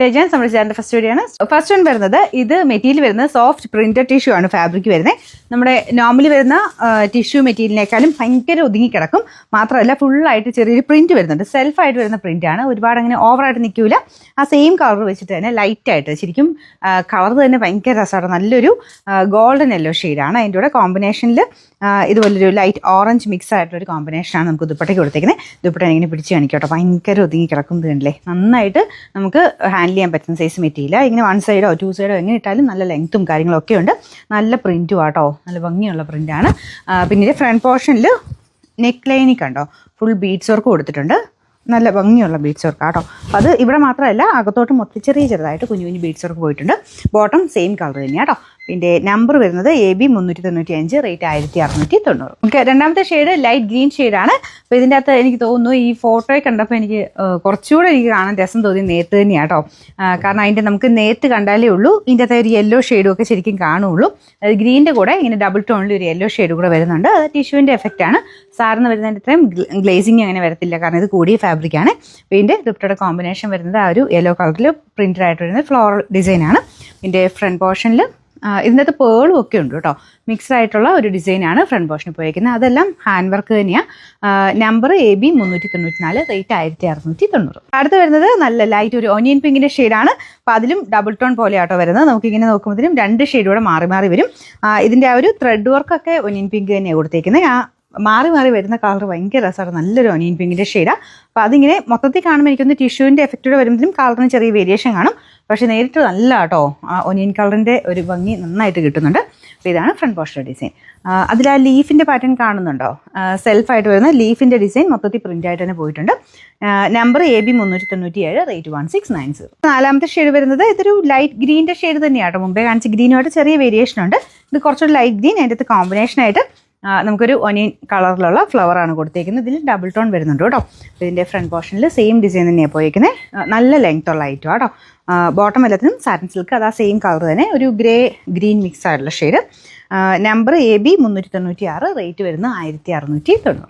നമ്മുടെ ചാനലിന്റെ first video ആണ്. ഫസ്റ്റ് വൺ വരുന്നത് ഇത് മെറ്റീരിയൽ വരുന്നത് സോഫ്റ്റ് പ്രിന്റഡ് ടിഷ്യൂ ആണ് ഫാബ്രിക് വരുന്നത്. നമ്മുടെ നോർമലി വരുന്ന ടിഷ്യൂ മെറ്റീരിയലിനേക്കാളും ഭയങ്കര ഒതുങ്ങിക്കിടക്കും. മാത്രമല്ല ഫുള്ളായിട്ട് ചെറിയൊരു പ്രിന്റ് വരുന്നുണ്ട്. സെൽഫായിട്ട് വരുന്ന പ്രിന്റ് ആണ്. ഒരുപാട് അങ്ങനെ ഓവറായിട്ട് നിൽക്കില്ല. ആ സെയിം കളർ വെച്ചിട്ട് തന്നെ ലൈറ്റായിട്ട് ശരിക്കും കളർ തന്നെ ഭയങ്കര രസമാണ്. നല്ലൊരു ഗോൾഡൻ യെല്ലോ ഷെയ്ഡാണ്. അതിൻ്റെ കൂടെ കോമ്പിനേഷനിൽ ഇതുപോലൊരു ലൈറ്റ് ഓറഞ്ച് മിക്സ് ആയിട്ടുള്ളൊരു കോമ്പിനേഷനാണ് നമുക്ക് ദുപ്പട്ടയ്ക്ക് കൊടുത്തേക്കുന്നത്. ദുപ്പട്ട ഇങ്ങനെ പിടിച്ച് കാണിക്കോട്ടോ. ഭയങ്കര ഒതുങ്ങി കിടക്കുന്നത് കണ്ടില്ലേ. നന്നായിട്ട് നമുക്ക് ഹാൻഡിൽ ചെയ്യാൻ പറ്റുന്ന സൈസ് മെറ്റീരിയൽ. ഇങ്ങനെ 1 സൈഡോ 2 സൈഡോ എങ്ങനെ ഇട്ടാലും നല്ല ലെങ്ത്തും കാര്യങ്ങളൊക്കെ ഉണ്ട്. നല്ല പ്രിൻറ്റും ആട്ടോ. നല്ല ഭംഗിയുള്ള പ്രിൻ്റാണ്. പിന്നെ ഫ്രണ്ട് പോർഷനിൽ നെക്ക് ലൈനിൽ കണ്ടോ ഫുൾ ബീഡ്സ് വർക്ക് കൊടുത്തിട്ടുണ്ട്. നല്ല ഭംഗിയുള്ള ബീഡ്സ് വർക്ക് ആട്ടോ. അത് ഇവിടെ മാത്രമല്ല അകത്തോട്ട് മൊത്തം ചെറുതായിട്ട് കുഞ്ഞു കുഞ്ഞു ബീഡ്സ് വർക്ക് പോയിട്ടുണ്ട്. ബോട്ടം സെയിം കളർ തന്നെയാണ് കേട്ടോ. പിന്നെ നമ്പർ വരുന്നത് AB 395, റേറ്റ് 1690. ഓക്കെ, രണ്ടാമത്തെ ഷെയ്ഡ് ലൈറ്റ് ഗ്രീൻ ഷെയ്ഡാണ്. അപ്പോൾ ഇതിൻ്റെ അകത്ത് എനിക്ക് തോന്നുന്നു ഈ ഫോട്ടോയിൽ കണ്ടപ്പോൾ എനിക്ക് കുറച്ചുകൂടെ എനിക്ക് കാണാൻ രസം തോന്നി നേരത്തെ തന്നെയാണ് കേട്ടോ. കാരണം അതിൻ്റെ നമുക്ക് നേരത്തെ കണ്ടാലേ ഉള്ളൂ ഇതിൻ്റെ അകത്ത് ഒരു യെല്ലോ ഷെയ്ഡും ഒക്കെ ശരിക്കും കാണുള്ളൂ. അത് ഗ്രീൻ്റെ കൂടെ ഇങ്ങനെ ഡബിൾ ടോണിൽ ഒരു യെല്ലോ ഷെയ്ഡ് കൂടെ വരുന്നുണ്ട്. അത് ടിഷ്യൂവിൻ്റെ എഫക്റ്റ് ആണ്. സാറിന് വരുന്നതിൻ്റെ അത്രയും ഗ്ലേസിങ് അങ്ങനെ വരത്തില്ല, കാരണം ഇത് കൂടിയ ഫാബ്രിക്കാണ്. ഇതിൻ്റെ ദുപ്പട്ടയുടെ കോമ്പിനേഷൻ വരുന്നത് ആ ഒരു യെല്ലോ കളറിൽ പ്രിൻറ്റഡ് ആയിട്ട് വരുന്നത് ഫ്ലോറൽ ഡിസൈനാണ്. ഇതിൻ്റെ ഫ്രണ്ട് പോർഷനിൽ ഇതിനകത്ത് പേളും ഒക്കെ ഉണ്ട് കേട്ടോ. മിക്സ്ഡ് ആയിട്ടുള്ള ഒരു ഡിസൈനാണ് ഫ്രണ്ട് പോർഷനിൽ പോയിരിക്കുന്നത്. അതെല്ലാം ഹാൻഡ് വർക്ക് തന്നെയാണ്. Number AB 394, rate 1690. അടുത്ത് വരുന്നത് നല്ല ലൈറ്റ് ഒരു ഓനിയൻ പിങ്കിൻ്റെ ഷെയ്ഡാണ്. അപ്പോൾ അതിലും ഡബിൾ ടോൺ പോലെ ആട്ടോ വരുന്നത്. നമുക്കിങ്ങനെ നോക്കുമ്പോഴത്തേനും 2 ഷെയ്ഡ് കൂടെ മാറി മാറി വരും. ഇതിൻ്റെ ആ ഒരു ത്രെഡ് വർക്കൊക്കെ ഒനിയൻ പിങ്ക് തന്നെയാണ് കൊടുത്തേക്കുന്നത്. മാറി മാറി വരുന്ന കളർ ഭയങ്കര രസമാണ്. നല്ലൊരു ഒനിയൻ പിങ്കിൻ്റെ ഷെയ്ഡാണ്. അപ്പോൾ അതിങ്ങനെ മൊത്തത്തിൽ കാണുമ്പോൾ എനിക്കൊന്ന് ടിഷ്യൂവിൻ്റെ എഫക്റ്റോടെ വരുമ്പോഴത്തേനും കളറിന് ചെറിയ വേരിയേഷൻ കാണും. പക്ഷേ നേരിട്ട് നല്ല കേട്ടോ. ആ ഒനിയൻ കളറിൻ്റെ ഒരു ഭംഗി നന്നായിട്ട് കിട്ടുന്നുണ്ട്. അപ്പോൾ ഇതാണ് ഫ്രണ്ട് പോർഷൻ ഡിസൈൻ. അതിൽ ആ ലീഫിൻ്റെ പാറ്റേൺ കാണുന്നുണ്ടോ? സെൽഫായിട്ട് വരുന്ന ലീഫിൻ്റെ ഡിസൈൻ മൊത്തത്തിൽ പ്രിൻ്റായിട്ട് തന്നെ പോയിട്ടുണ്ട്. Number AB 397, rate 1690. നാലാമത്തെ ഷെയ്ഡ് വരുന്നത് ഇതൊരു ലൈറ്റ് ഗ്രീൻ്റെ ഷെയ്ഡ് തന്നെയാണ് കേട്ടോ. മുമ്പേ കാണിച്ച ഗ്രീനുമായിട്ട് ചെറിയ വേരിയേഷൻ ഉണ്ട്. ഇത് കുറച്ചൊരു ലൈറ്റ് ഗ്രീൻ, അതിൻ്റെ അകത്ത് കോമ്പിനേഷനായിട്ട് നമുക്കൊരു ഒനിയൻ കളറിലുള്ള ഫ്ലവറാണ് കൊടുത്തേക്കുന്നത്. ഇതിൽ ഡബിൾ ടോൺ വരുന്നുണ്ട് കേട്ടോ. ഇതിൻ്റെ ഫ്രണ്ട് പോർഷനിൽ സെയിം ഡിസൈൻ തന്നെയാണ് പോയിരിക്കുന്നത്. നല്ല ലെങ്ത് ഉള്ള ഐറ്റം കേട്ടോ. ബോട്ടം എല്ലാത്തിനും സാറ്റിൻ സിൽക്ക്, അത് ആ സെയിം കളർ തന്നെ ഒരു ഗ്രേ ഗ്രീൻ മിക്സ് ആയിട്ടുള്ള ഷെയ്ഡ്. നമ്പർ AB 396, റേറ്റ് വരുന്നത് 1690.